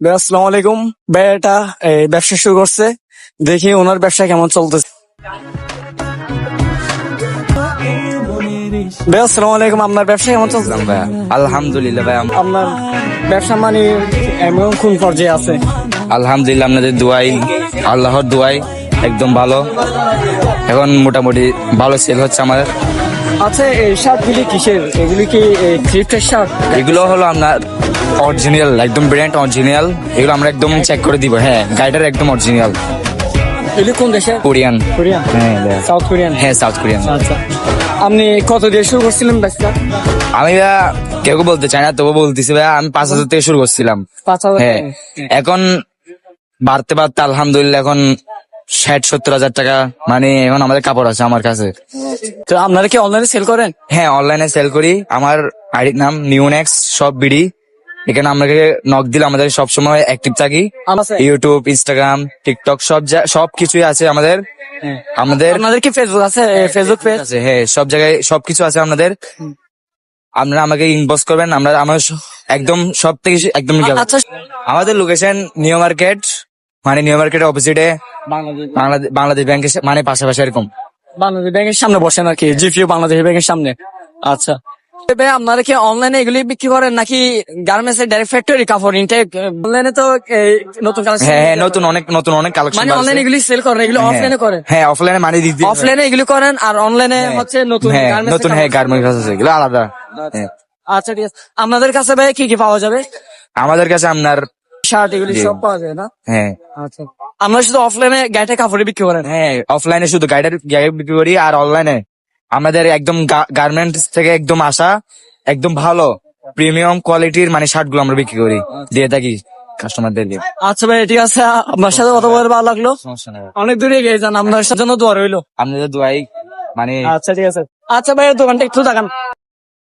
ভাই আসসালামু আলাইকুম। ভাই এটা ব্যবসা শুরু করছে, দেখি ওনার ব্যবসা কেমন চলতেছে। ভাই আসসালামু আলাইকুম, আপনার ব্যবসা কেমন চলছে? ভাইয়া আলহামদুলিল্লাহ ভাই আপনার ব্যবসা মানে এমন কোন পর্যায়ে আছে? আলহামদুলিল্লাহ আপনাদের দোয়াই, আল্লাহর দোয়াই একদম ভালো। এখন মোটামুটি ভালো সেল হচ্ছে আমাদের। আচ্ছা, এই শার্টগুলি কিসের? এগুলি কি থ্রিফ্টের শার্ট? এগুলো হলো আপনার অরিজিনাল, একদম ব্র্যান্ড অরিজিনাল। এগুলো আমরা একদম চেক করে দিব। হ্যাঁ, গাইডার একদম অরিজিনাল এগুলি কোন দেশে? কোরিয়ান। কোরিয়ান? হ্যাঁ ভাইয়া। South Korean? হ্যাঁ, সাউথ কোরিয়ান। আচ্ছা, আপনি কত দিয়ে শুরু করছিলেন ব্যবসা? আমি ভাইয়া কেউ বলতে চাই না, তবু বলতেছি ভাইয়া, আমি 5,000 থেকে শুরু করছিলাম। 5,000? হ্যাঁ, এখন বাড়তে বাড়তে আলহামদুলিল্লাহ এখন 60-70 হাজার টাকা, মানে এখন আমাদের কাপড় আছে আমার কাছে। তো আপনারা কি অনলাইনে সেল করেন? হ্যাঁ, অনলাইনে সেল করি। আমার আইডির নাম নিউনেক্স সব বিডি। এখানে আমাকে নক দিলে আমাদের সবসময় অ্যাক্টিভ থাকি। আছে? ইউটিউব, ইনস্টাগ্রাম, টিকটক সব কিছুই আছে আমাদের। হ্যাঁ। আমাদের আপনাদের কি ফেসবুক আছে? Facebook page? আছে, হ্যাঁ, সব জায়গায় সবকিছু আছে আমাদের। আপনারা আমাকে ইনবক্স করবেন, আমরা আমার একদম সব থেকে একদম আচ্ছা, আমাদের লোকেশন নিউ মার্কেট, মানে নিউ মার্কেটের অপোজিটে বাংলাদেশ ব্যাংকের মানে পাশাপাশি এরকম। বাংলাদেশ ব্যাংকের সামনে বসেন আর কি, জিপিও বাংলাদেশ ব্যাংকের সামনে। আচ্ছা ভাই, আপনারা কি অনলাইনে এগুলি বিক্রি করেন নাকি গার্মেন্টস এর ডাইরেক্ট ফ্যাক্টরি কাপড় ইনটেক? অনলাইনে তো এই নতুন কালেকশন। হ্যাঁ, অনেক কালেকশন মানে অনলাইনে এগুলি সেল করেন, এগুলি অফলাইনে করেন? হ্যাঁ, অফলাইনে মানে দিদি অফলাইনে এগুলি করেন আর অনলাইনে হচ্ছে নতুন হ্যাঁ, garments এর নতুন কাপড়। হ্যাঁ গার্মেন্টস আছে, এগুলো আলাদা। হ্যাঁ। আচ্ছা ঠিক আছে, আপনাদের কাছে ভাই কি কি পাওয়া যাবে? আমাদের কাছে আপনার শার্ট এগুলি জি। সব পাওয়া যায় না? হ্যাঁ, আচ্ছা, আমরা শুধু অফলাইনে গাইটে কাপড়ে বিক্রি করেন? হ্যাঁ, অফলাইনে শুধু গাইড বিক্রি করি, আর অনলাইনে আমাদের একদম গার্মেন্টস থেকে একদম আসা একদম ভালো প্রিমিয়াম কোয়ালিটির মানে শার্ট গুলো আমরা বিক্রি করি, দিয়ে থাকি কাস্টমারদের দিয়ে। আচ্ছা ভাই ঠিক আছে, আপনার সাথে কথা বলে ভালো লাগলো। সমস্যা নেই, অনেক দূরে এগিয়ে যান, আপনার জন্য দোয়া রইলো। আপনাদের দোয়াই মানে আচ্ছা ঠিক আছে। আচ্ছা ভাই, দোকানটা একটু দেখান।